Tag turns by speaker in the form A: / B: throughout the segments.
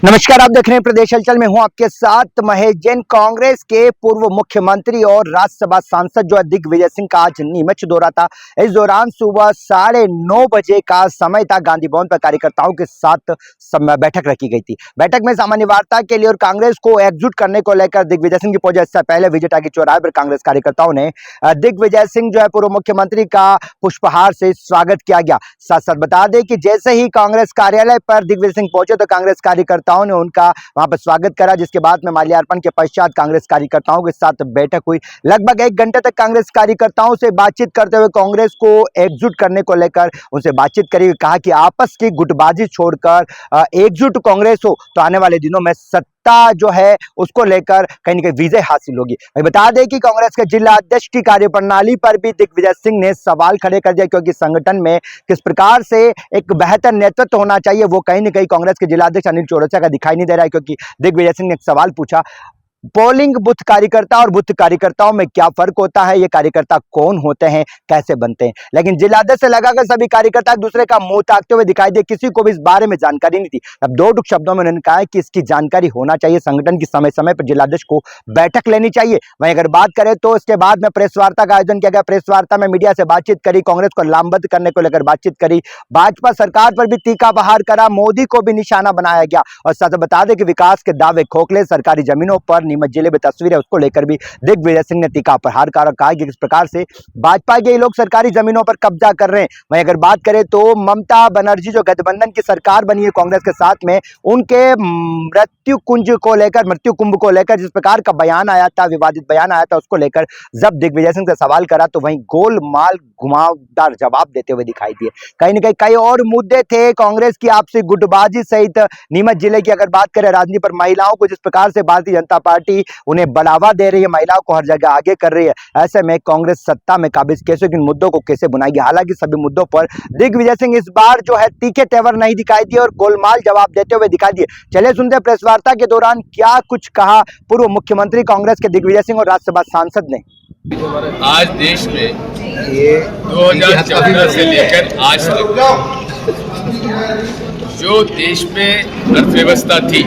A: नमस्कार, आप देख रहे हैं प्रदेश हलचल में हूं आपके साथ महेश जैन। कांग्रेस के पूर्व मुख्यमंत्री और राज्यसभा सांसद जो है दिग्विजय सिंह का आज नीमच दौरा था। इस दौरान सुबह 9:30 बजे का समय था। गांधी भवन पर कार्यकर्ताओं के साथ बैठक रखी गई थी। बैठक में सामान्य वार्ता के लिए और कांग्रेस को एकजुट करने को लेकर दिग्विजय सिंह की पहुंचे। इससे पहले विजय टाकी चौराहे पर कांग्रेस कार्यकर्ताओं ने दिग्विजय सिंह जो है पूर्व मुख्यमंत्री का पुष्पहार से स्वागत किया गया। साथ साथ बता दें कि जैसे ही कांग्रेस कार्यालय पर दिग्विजय सिंह पहुंचे तो कांग्रेस कार्यकर्ताओं ने उनका वहां पर स्वागत करा, जिसके बाद में माल्यार्पण के पश्चात कांग्रेस कार्यकर्ताओं के साथ बैठक हुई। लगभग 1 घंटे तक कांग्रेस कार्यकर्ताओं से बातचीत करते हुए कांग्रेस को एकजुट करने को लेकर उनसे बातचीत करी। कहा कि आपस की गुटबाजी छोड़कर एकजुट कांग्रेस हो तो आने वाले दिनों में सत्ता जो है उसको लेकर कहीं ना कहीं विजय हासिल होगी। बता दें कि कांग्रेस के जिला अध्यक्ष की कार्यप्रणाली पर भी दिग्विजय सिंह ने सवाल खड़े कर दिया, क्योंकि संगठन में किस प्रकार से एक बेहतर नेतृत्व होना चाहिए वो कहीं ना कहीं कांग्रेस के जिला अध्यक्ष अनिल चौरसिया का दिखाई नहीं दे रहा है। क्योंकि दिग्विजय सिंह ने एक सवाल पूछा, पोलिंग बूथ कार्यकर्ता और बूथ कार्यकर्ताओं में क्या फर्क होता है, ये कार्यकर्ता कौन होते हैं, कैसे बनते हैं। लेकिन जिलाध्यक्ष से लगाकर सभी कार्यकर्ता एक दूसरे का मुंह ताकते हुए दिखाई दिए। किसी को भी इस बारे में जानकारी नहीं थी। अब 2 टूक शब्दों में उन्होंने कहा कि इसकी जानकारी होना चाहिए, संगठन की समय समय पर जिलाध्यक्ष को बैठक लेनी चाहिए। वहीं अगर बात करें तो इसके बाद में प्रेस वार्ता का आयोजन किया गया। प्रेस वार्ता में मीडिया से बातचीत करी, कांग्रेस को लामबंद करने को लेकर बातचीत करी, भाजपा सरकार पर भी तीखा प्रहार करा, मोदी को भी निशाना बनाया गया। और साथ बता दें कि विकास के दावे खोखले, सरकारी जमीनों पर नीमच जिले में तस्वीर है उसको लेकर भी दिग्विजय सिंह ने तीखा प्रहार करा। कहा कि किस प्रकार से भाजपा के लोग सरकारी जमीनों पर कब्जा कर रहे हैं। वहीं अगर बात करें तो ममता बनर्जी जो गठबंधन की सरकार बनी है कांग्रेस के साथ में, उनके मृत्यु कुंभ को लेकर जिस प्रकार का बयान आया था, विवादित बयान आया था, उसको लेकर जब दिग्विजय सिंह से सवाल करा तो वहीं गोलमाल घुमावदार जवाब देते हुए दिखाई दिए। कहीं ना कहीं कई और मुद्दे थे, कांग्रेस की आपसी गुटबाजी सहित नीमच जिले की अगर बात करें राजनीति पर, महिलाओं को जिस प्रकार से भारतीय जनता पार्टी उन्हें बढ़ावा दे रही है, महिलाओं को हर जगह आगे कर रही है, ऐसे में कांग्रेस सत्ता में काबिज कैसे किन मुद्दों को कैसे बुनाएगी। हालांकि सभी मुद्दों पर दिग्विजय सिंह इस बार जो है तीखे तेवर नहीं दिखाई दिए और गोलमाल जवाब देते हुए दिखाई दिए। चलिए सुनते हैं प्रेस वार्ता के दौरान क्या कुछ कहा पूर्व मुख्यमंत्री कांग्रेस के दिग्विजय सिंह और राज्यसभा सांसद ने।
B: आज देश में 2014 से लेकर आज तक जो देश में अर्थव्यवस्था थी,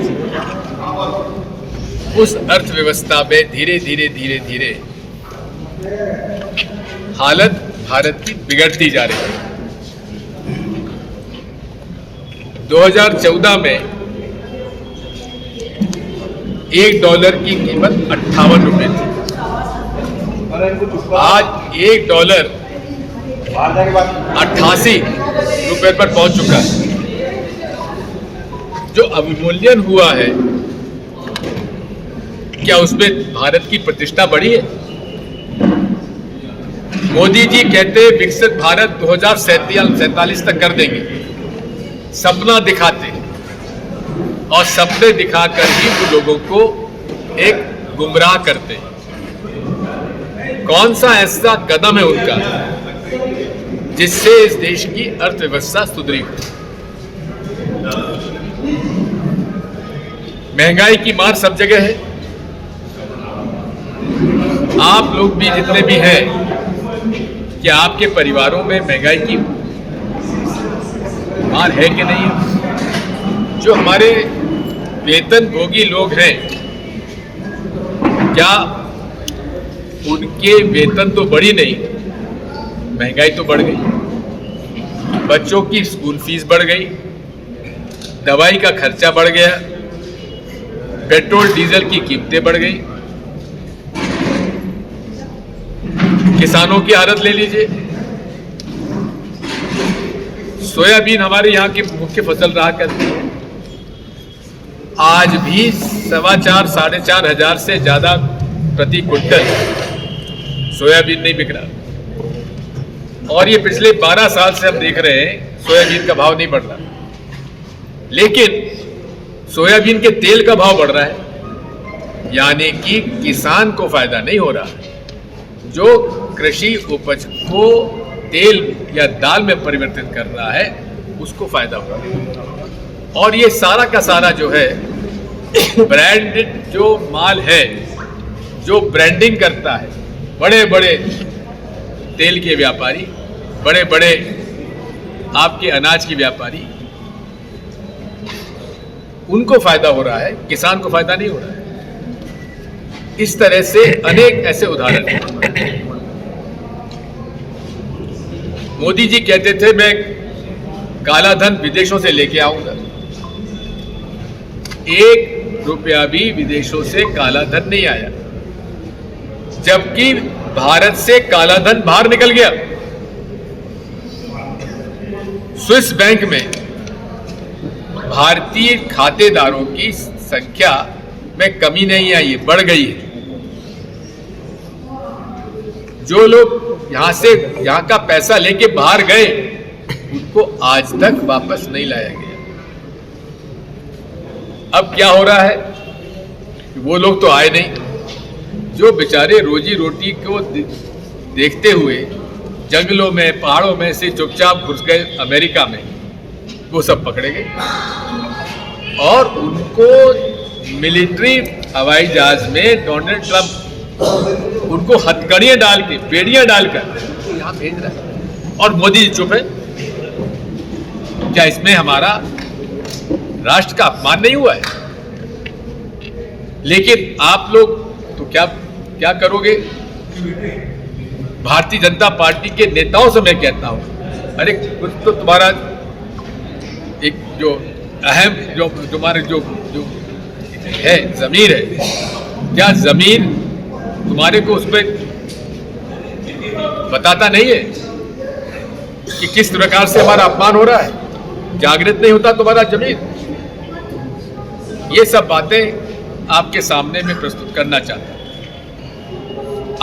B: उस अर्थव्यवस्था में धीरे धीरे हालत भारत की बिगड़ती जा रही है। 2014 में $1 की कीमत 58 रुपए थी। आज $1 88 रुपए पर पहुंच चुका है। जो अवमूल्यन हुआ है, क्या उसमें भारत की प्रतिष्ठा बढ़ी है? मोदी जी कहते हैं विकसित भारत 2047 तक कर देंगे, सपना दिखाते और सपने दिखाकर ही वो लोगों को एक गुमराह करते। कौन सा ऐसा कदम है उनका जिससे इस देश की अर्थव्यवस्था सुधरी हो? महंगाई की मार सब जगह है। आप लोग भी जितने भी हैं, क्या आपके परिवारों में महंगाई की मार है कि नहीं है? जो हमारे वेतन भोगी लोग हैं, क्या उनके वेतन तो बढ़ी नहीं, महंगाई तो बढ़ गई। बच्चों की स्कूल फीस बढ़ गई, दवाई का खर्चा बढ़ गया, पेट्रोल डीजल की कीमतें बढ़ गई। किसानों की हालत ले लीजिए। सोयाबीन हमारे यहाँ की मुख्य फसल रहा करती है, आज भी 4,500-4,500 हजार से ज्यादा प्रति क्विंटल सोयाबीन नहीं बिक रहा। और ये पिछले 12 साल से हम देख रहे हैं सोयाबीन का भाव नहीं बढ़ रहा, लेकिन सोयाबीन के तेल का भाव बढ़ रहा है। यानी कि किसान को फायदा नहीं हो रहा, जो कृषि उपज को तेल या दाल में परिवर्तित कर रहा है उसको फायदा हो रहा है। और ये सारा का सारा जो है ब्रांडेड जो माल है, जो ब्रांडिंग करता है, बड़े बड़े तेल के व्यापारी, बड़े बड़े आपके अनाज के व्यापारी, उनको फायदा हो रहा है, किसान को फायदा नहीं हो रहा है। इस तरह से अनेक ऐसे उदाहरण हैं। मोदी जी कहते थे मैं काला धन विदेशों से लेके आऊंगा। 1 रुपया भी विदेशों से काला धन नहीं आया, जबकि भारत से काला धन बाहर निकल गया। स्विस बैंक में भारतीय खातेदारों की संख्या में कमी नहीं आई है, बढ़ गई है। जो लोग यहां का पैसा लेके बाहर गए उनको आज तक वापस नहीं लाया गया। अब क्या हो रहा है, वो लोग तो आए नहीं, जो बेचारे रोजी रोटी को देखते हुए जंगलों में पहाड़ों में से चुपचाप घुस गए अमेरिका में, वो सब पकड़े गए और उनको मिलिट्री हवाई जहाज में डोनाल्ड ट्रंप उनको हथकड़ियां डाल के, बेड़ियां डालकर यहां भेज रहा है और मोदी जी चुप है। क्या इसमें हमारा राष्ट्र का अपमान नहीं हुआ है? लेकिन आप लोग तो क्या करोगे? भारतीय जनता पार्टी के नेताओं से मैं कहता हूं, अरे कुछ तो तुम्हारा एक जो अहम जो तुम्हारे जो है ज़मीर है, क्या ज़मीर तुम्हारे को उस पर बताता नहीं है कि किस प्रकार से हमारा अपमान हो रहा है? जागृत नहीं होता तुम्हारा ज़मीर? ये सब बातें आपके सामने मैं प्रस्तुत करना चाहता हूं।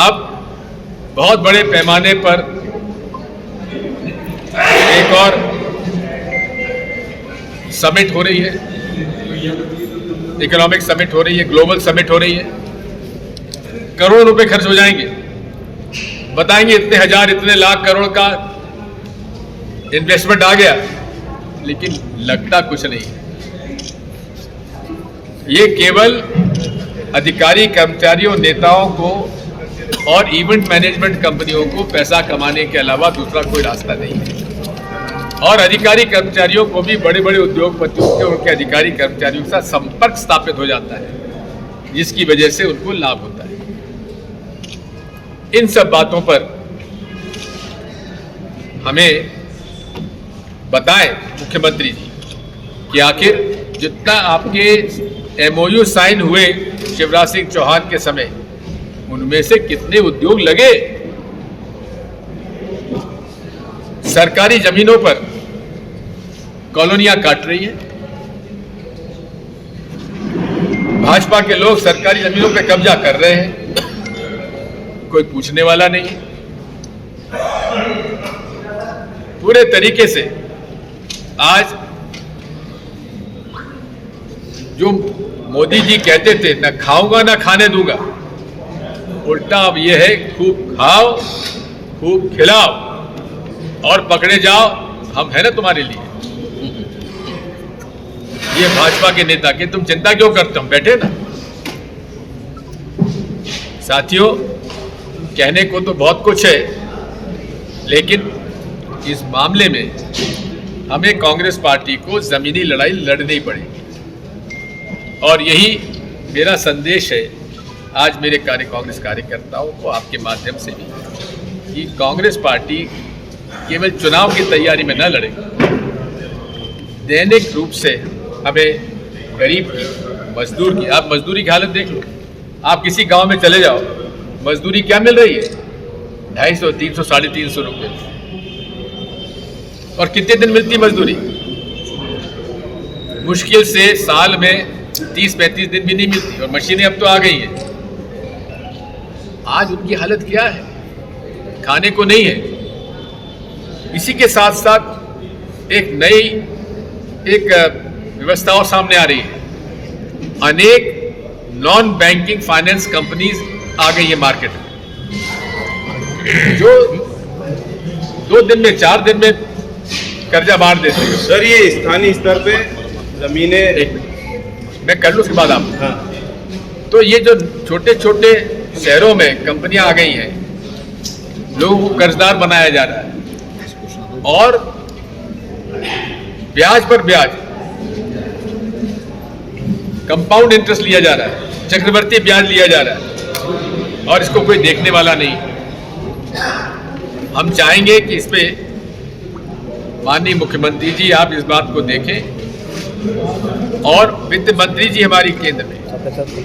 B: अब बहुत बड़े पैमाने पर एक और समिट हो रही है, इकोनॉमिक समिट हो रही है, ग्लोबल समिट हो रही है। करोड़ों रुपए खर्च हो जाएंगे, बताएंगे इतने हजार इतने लाख करोड़ का इन्वेस्टमेंट आ गया, लेकिन लगता कुछ नहीं है। ये केवल अधिकारी कर्मचारियों नेताओं को और इवेंट मैनेजमेंट कंपनियों को पैसा कमाने के अलावा दूसरा कोई रास्ता नहीं है। और अधिकारी कर्मचारियों को भी बड़े बड़े उद्योगपतियों के उनके अधिकारी कर्मचारियों के साथ संपर्क स्थापित हो जाता है, जिसकी वजह से उनको लाभ होता है। इन सब बातों पर हमें बताएं मुख्यमंत्री जी कि आखिर जितना आपके MOU साइन हुए शिवराज सिंह चौहान के समय, उनमें से कितने उद्योग लगे? सरकारी जमीनों पर कॉलोनियां काट रही हैं, भाजपा के लोग सरकारी जमीनों पर कब्जा कर रहे हैं, कोई पूछने वाला नहीं है। पूरे तरीके से आज जो मोदी जी कहते थे न खाऊंगा न खाने दूंगा, उल्टा अब यह है खूब खाओ खूब खिलाओ और पकड़े जाओ, हम है ना तुम्हारे लिए। ये भाजपा के नेता की तुम चिंता क्यों करते हो? बैठे ना। साथियों, कहने को तो बहुत कुछ है, लेकिन इस मामले में हमें कांग्रेस पार्टी को जमीनी लड़ाई लड़नी पड़ेगी। और यही मेरा संदेश है आज मेरे कांग्रेस कार्यकर्ताओं को आपके माध्यम से भी, कि कांग्रेस पार्टी केवल चुनाव की तैयारी में न लड़ेगी। दैनिक रूप से हमें गरीब की, मजदूर की, आप मजदूरी की हालत देख लो। आप किसी गांव में चले जाओ, मजदूरी क्या मिल रही है? 250, 300, 350 रुपये। और कितने दिन मिलती मजदूरी? मुश्किल से साल में 30-35 दिन भी नहीं मिलती, और मशीनें अब तो आ गई हैं। आज उनकी हालत क्या है? खाने को नहीं है। इसी के साथ साथ एक नई व्यवस्था और सामने आ रही है। अनेक नॉन बैंकिंग फाइनेंस कंपनीज आ गई है मार्केट में, जो 2 दिन में 4 दिन में कर्जा बांट देते हैं।
C: सर, ये स्थानीय स्तर पे जमीनें,
B: मैं कर लूँ उसके बाद आप।
C: हाँ।
B: तो ये जो छोटे छोटे शहरों में कंपनियां आ गई हैं, लोगों को कर्जदार बनाया जा रहा है और ब्याज पर ब्याज कंपाउंड इंटरेस्ट लिया जा रहा है, चक्रवर्ती ब्याज लिया जा रहा है और इसको कोई देखने वाला नहीं। हम चाहेंगे कि इस पे माननीय मुख्यमंत्री जी आप इस बात को देखें और वित्त मंत्री जी हमारी केंद्र में,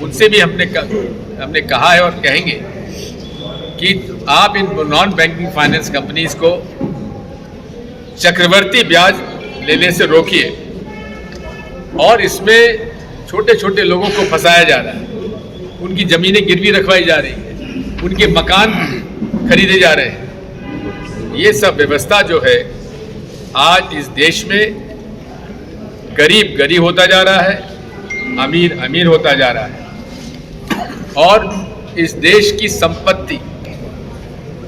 B: उनसे भी हमने कहा है और कहेंगे कि आप in non banking finance companies को चक्रवर्ती ब्याज लेने से रोकिए और इसमें छोटे छोटे लोगों को फंसाया जा रहा है, उनकी ज़मीनें गिरवी रखवाई जा रही है, उनके मकान खरीदे जा रहे हैं। ये सब व्यवस्था जो है आज इस देश में गरीब गरीब होता जा रहा है, अमीर अमीर होता जा रहा है और इस देश की संपत्ति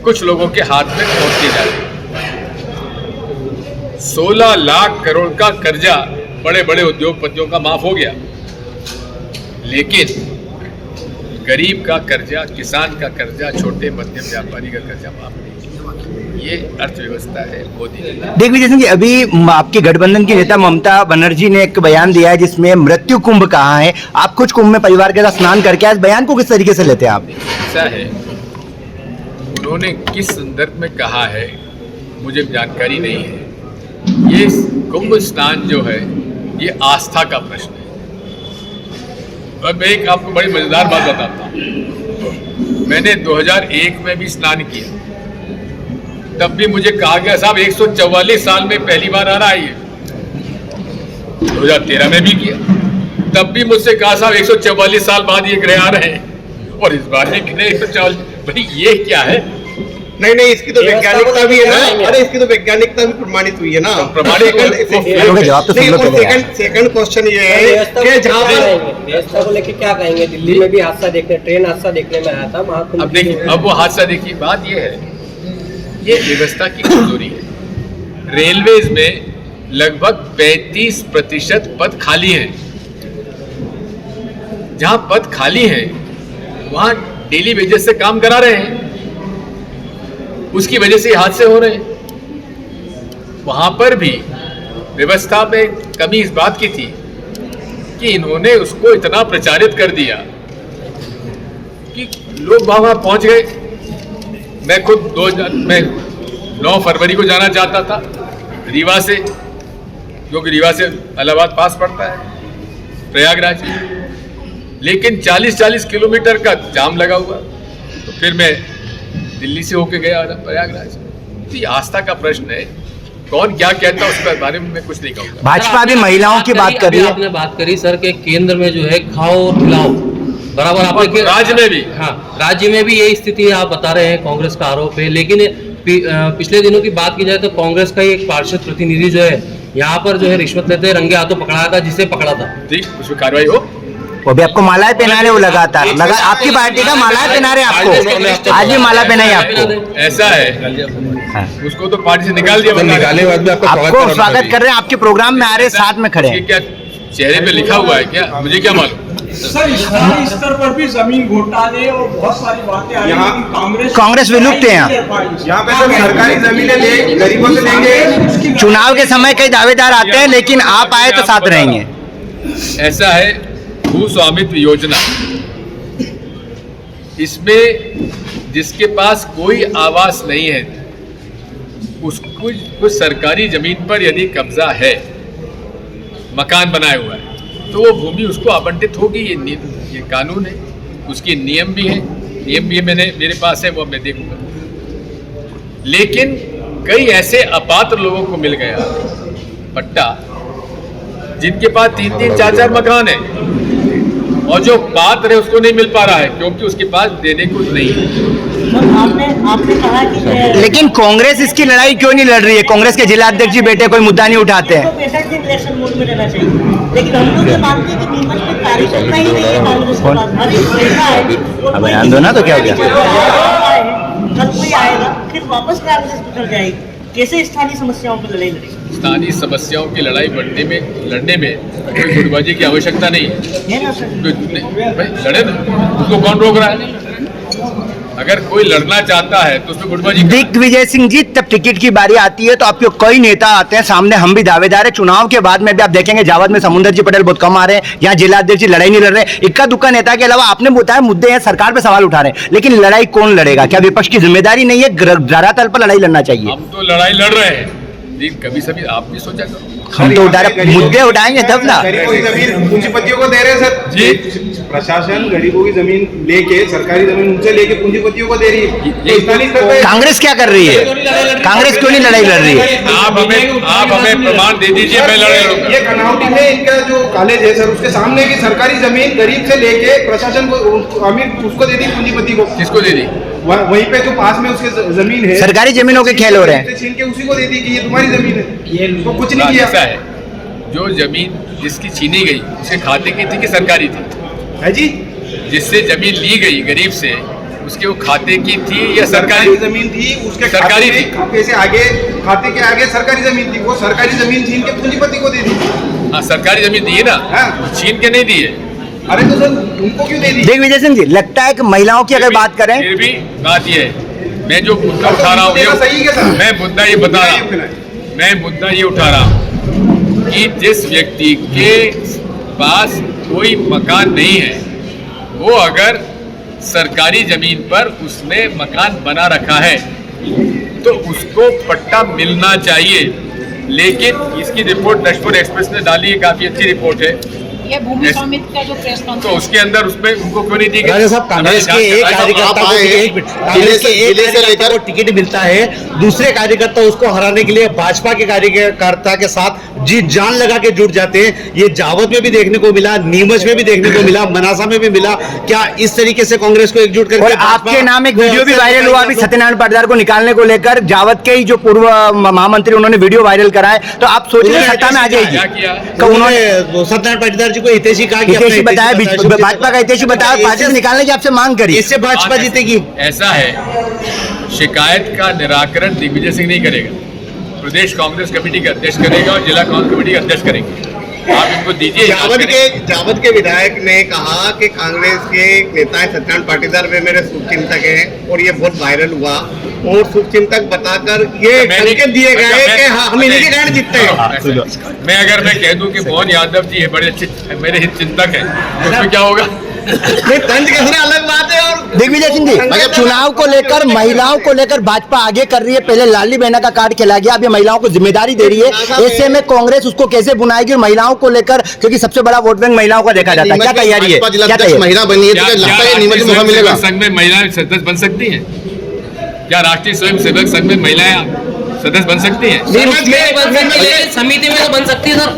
B: कुछ लोगों के हाथ में पहुंचती जा रही है। 16 लाख करोड़ का कर्जा बड़े बड़े उद्योगपतियों का माफ हो गया, लेकिन गरीब का कर्जा, किसान का कर्जा, छोटे मध्यम व्यापारी का कर्जा माफ नहीं। ये अर्थव्यवस्था है मोदी जी।
A: दिग्विजय सिंह जी, अभी आपके गठबंधन की नेता ममता बनर्जी ने एक बयान दिया है जिसमें मृत्यु कुंभ कहा है। आप कुछ कुंभ में परिवार के साथ स्नान करके आए, इस बयान को किस तरीके से लेते हैं आप?
B: ऐसा है, उन्होंने किस संदर्भ में कहा है मुझे जानकारी नहीं है। ये कुंभ स्नान जो है ये आस्था का प्रश्न है। और मैं एक आपको बड़ी मजेदार बात बताता हूँ। मैंने 2001 में भी स्नान किया, तब भी मुझे कहा गया साहब 144 साल में पहली बार आ रहा है ये। 2013 में भी किया, तब भी मुझसे कहा साहब 144 साल बाद ये ग्रह आ रहे हैं और इस बार ये गिरे 144। भाई ये क्या है?
C: नहीं, इसकी तो वैज्ञानिकता भी है ना। अरे इसकी तो वैज्ञानिकता भी प्रमाणित हुई है ना।
B: प्रमाणित
A: जवाब तो सुन लो पहले।
C: सेकंड क्वेश्चन ये है कि जहाँ पर
D: व्यवस्था को लेकर क्या कहेंगे? दिल्ली में भी हादसा देखने, ट्रेन हादसा देखने में आया था वहाँ।
B: अब देखिए, अब वो हादसा देखिए, बात ये है, ये व्यवस्था की कमजोरी है। रेलवेज में लगभग 35% पद खाली हैं। जहां पद खाली हैं वहां डेली वेजेस से काम करा रहे हैं, उसकी वजह से हादसे हो रहे हैं। वहां पर भी व्यवस्था में कमी इस बात की थी कि इन्होंने उसको इतना प्रचारित कर दिया कि लोग वहां पहुंच गए। मैं खुद 9 फरवरी को जाना चाहता था रीवा से, क्योंकि रीवा से इलाहाबाद पास पड़ता है प्रयागराज, लेकिन 40-40 किलोमीटर का जाम लगा हुआ। तो फिर मैं दिल्ली से होके गया प्रयागराज। तो ये आस्था का प्रश्न है, कौन क्या कहता है उसके बारे में मैं कुछ नहीं कहूँगा।
A: भाजपा भी महिलाओं की बात कर रही है।
D: आपने बात करी सर के केंद्र में जो है खाओ और खिलाओ बराबर, आपने
B: राज्य में भी,
D: हाँ राज्य में भी यही स्थिति आप बता रहे हैं, कांग्रेस का आरोप है। लेकिन पिछले दिनों की बात की जाए तो कांग्रेस का एक पार्षद प्रतिनिधि जो है यहाँ पर जो है रिश्वत लेते रंगे हाथों पकड़ाया था, जिसे पकड़ा था।
B: ठीक, उस पर कार्रवाई हो।
A: वो भी आपको मालाएं पहना रहे, वो लगातार आपकी पार्टी का मालाएं पहना रहे आपको, आज भी माला पहनाई आपको।
B: ऐसा है, उसको तो पार्टी से निकाल दिया,
C: निकाले बाद में
A: आपको स्वागत कर रहे हैं, आपके प्रोग्राम में आ रहे, साथ में खड़े हैं।
B: क्या चेहरे पे लिखा हुआ है क्या? मुझे क्या मालूम।
E: सर स्थानीय स्तर पर भी जमीन घोटाले और बहुत सारी बातें आ रही हैं।
A: कांग्रेस विलुप्त है यहाँ
C: पे सब सरकारी जमीनें ले गरीबों से लेंगे।
A: चुनाव के समय कई दावेदार आते हैं, लेकिन आप आए तो साथ रहेंगे।
B: ऐसा है, भू स्वामित्व योजना, इसमें जिसके पास कोई आवास नहीं है उसको कुछ सरकारी जमीन पर यदि कब्जा है, मकान बनाया हुआ है, तो वो भूमि उसको आवंटित होगी। ये कानून है, उसके नियम भी है, मेरे पास है, वो मैं देखूंगा। लेकिन कई ऐसे अपात्र लोगों को मिल गया पट्टा, जिनके पास 3-3, 4-4 मकान है, और जो पात्र है उसको नहीं मिल पा रहा है क्योंकि उसके पास देने को नहीं है।
F: आपने कहा कि
A: लेकिन कांग्रेस इसकी लड़ाई क्यों नहीं लड़ रही है? कांग्रेस के जिला अध्यक्ष जी बेटे कोई मुद्दा नहीं उठाते हैं।
F: तो बेटा के इलेक्शन मोड में रहना चाहिए, लेकिन हम लोग ये मानते हैं कि नीमच में कार्यकर्ता ही नहीं है कांग्रेस के पास। हर एक नेता है,
A: अब बयान दो ना, तो क्या हो गया?
F: कल कोई आएगा फिर वापस कांग्रेस में चल जाएगी। कैसे स्थानीय समस्याओं पर लड़ाई लड़ेगी?
B: स्थानीय समस्याओं की लड़ाई लड़ने में कोई गुटबाजी की आवश्यकता नहीं है।
F: है ना सर?
B: भाई लड़े ना, उसको कौन रोक रहा है? अगर कोई लड़ना चाहता है तो उसमें गुटबाजी करें।
A: दिग्विजय सिंह जी, तब टिकट की बारी आती है तो आपके कई नेता आते हैं सामने, हम भी दावेदार है। चुनाव के बाद में भी आप देखेंगे जावद में समुंदर जी पटेल बहुत कम आ रहे हैं, यहाँ जिला अध्यक्ष जी लड़ाई नहीं लड़ रहे, इक्का दुक्का नेता के अलावा आपने बताया मुद्दे हैं, सरकार पे सवाल उठा रहे हैं, लेकिन लड़ाई कौन लड़ेगा? क्या विपक्ष की जिम्मेदारी नहीं है? धरातल पर लड़ाई लड़ना चाहिए।
B: हम तो लड़ाई लड़ रहे हैं, लेकिन कभी सभी आप भी सोचा करो।
A: हम तो उठा रहे, मुद्दे उठाएंगे तब ना।
C: गरीबों की जमीन पूंजीपतियों को दे रहे हैं सर
B: जी।
C: प्रशासन गरीबों की जमीन लेके, सरकारी जमीन उनसे लेके पूंजीपतियों को दे रही है।
B: ये
C: स्थानीय स्तर पे
A: कांग्रेस क्या कर रही है? कांग्रेस क्यों नहीं लड़ाई लड़ रही है?
B: आप हमें प्रमाण दे दीजिए, मैं लड़ाई लड़ूंगा।
C: ये कनौटी में इनका जो कॉलेज है सर, उसके सामने की सरकारी जमीन गरीब से लेके प्रशासन को, अमीर उसको दे दी पूंजीपति को।
B: किसको दे दी?
C: वहीं पे जो पास में उसके जमीन है,
A: सरकारी जमीनों के खेल हो रहे हैं।
C: छीन के उसी को दे दी कि ये तुम्हारी जमीन है, ये तो कुछ नहीं किया
B: ऐसा है, जो जमीन जिसकी छीनी गई उसके खाते की थी कि सरकारी थी?
C: है जी।
B: जिससे जमीन ली गई गरीब से, उसके वो खाते की थी या सरकारी?
C: जमीन थी, उसके
B: सरकारी थी।
C: खाते से आगे, खाते के आगे सरकारी जमीन थी, वो सरकारी जमीन छीन के पूंजीपति को दे दी।
B: हाँ, सरकारी जमीन दी है ना,
C: हाँ।
B: छीन के नहीं दी है।
C: अरे तो सर उनको क्यों दे दी?
A: दिग्विजय सिंह जी, लगता है कि महिलाओं की अगर बात करें,
B: फिर भी बात ये है, मैं जो मुद्दा उठा रहा
C: देना सही है
B: हूँ,
C: सर।
B: मैं मुद्दा ये बता रहा हूँ, मैं मुद्दा ये उठा रहा हूँ कि जिस व्यक्ति के पास कोई मकान नहीं है, वो अगर सरकारी जमीन पर उसने मकान बना रखा है तो उसको पट्टा मिलना चाहिए। लेकिन इसकी रिपोर्ट नशपुर एक्सप्रेस ने डाली है, काफी अच्छी रिपोर्ट है,
F: ये भूमि स्वामित्व का जो प्रेस
B: तो
F: कॉन्फ्रेंस
B: उसके अंदर उसमें उनको क्यों नहीं दी गई?
G: राजा साहब, कांग्रेस के एक कार्यकर्ता को एक मिनट, कांग्रेस के एक कार्यकर्ता को टिकट मिलता है, दूसरे कार्यकर्ता उसको हराने के लिए भाजपा के कार्यकर्ता के साथ जी जान लगा के जुट जाते हैं। ये जावद में भी देखने को मिला, नीमच में भी देखने को मिला, मनासा में भी मिला। क्या इस तरीके से कांग्रेस को एकजुट करके
A: और आपके नाम एक वीडियो भी वायरल हुआ अभी सत्यनारायण पाटीदार को निकालने को लेकर, जावद के ही जो पूर्व महामंत्री उन्होंने वीडियो वायरल करा है, तो आप सोच रहे हैं सत्ता में आ जाएगी?
B: क्या किया?
A: तो उन्होंने
G: सत्यनारायण पाटीदार जी को हितैषी कहा,
A: हितैषी बताया, भाजपा का हितैषी बताया, पार्टी से निकालने की आपसे मांग करी,
G: इससे भाजपा जीतेगी।
B: ऐसा है, शिकायत का निराकरण दिग्विजय सिंह नहीं करेगा, प्रदेश कांग्रेस कमेटी का अध्यक्ष करेगा और जिला कांग्रेस कमेटी का अध्यक्ष करेंगे। आप इनको दीजिए।
C: जावद के विधायक ने कहा कि कांग्रेस के नेता सत्यनारायण पाटीदार वे मेरे शुभचिंतक हैं, और ये बहुत वायरल हुआ, और शुभचिंतक बताकर ये संकेत दिए गए कि हाँ, हम इन्हीं के कारण जीतते हैं।
B: मैं अगर मैं कह दूं कि मोहन यादव जी है बड़े अच्छे मेरे हित चिंतक हैं, तो उसमें क्या होगा?
C: तंज कसना अलग बात है। और
A: दिग्विजय सिंह जी, चुनाव को लेकर, महिलाओं को लेकर भाजपा आगे कर रही है, पहले लाडली बहना का कार्ड खिला गया, अब ये महिलाओं को जिम्मेदारी दे रही है, ऐसे में कांग्रेस उसको कैसे बुनाएगी महिलाओं को लेकर, क्योंकि सबसे बड़ा वोट बैंक महिलाओं का देखा जाता है? क्या तैयारी है? क्या तैयारी?
C: महिला बनी है तो लगता है नीमच में मौका मिलेगा?
B: संघ में महिलाएं सदस्य बन सकती हैं क्या? राष्ट्रीय स्वयं सेवक संघ में महिलाएं सदस्य बन सकती हैं?
D: समिति में तो बन सकती है सर।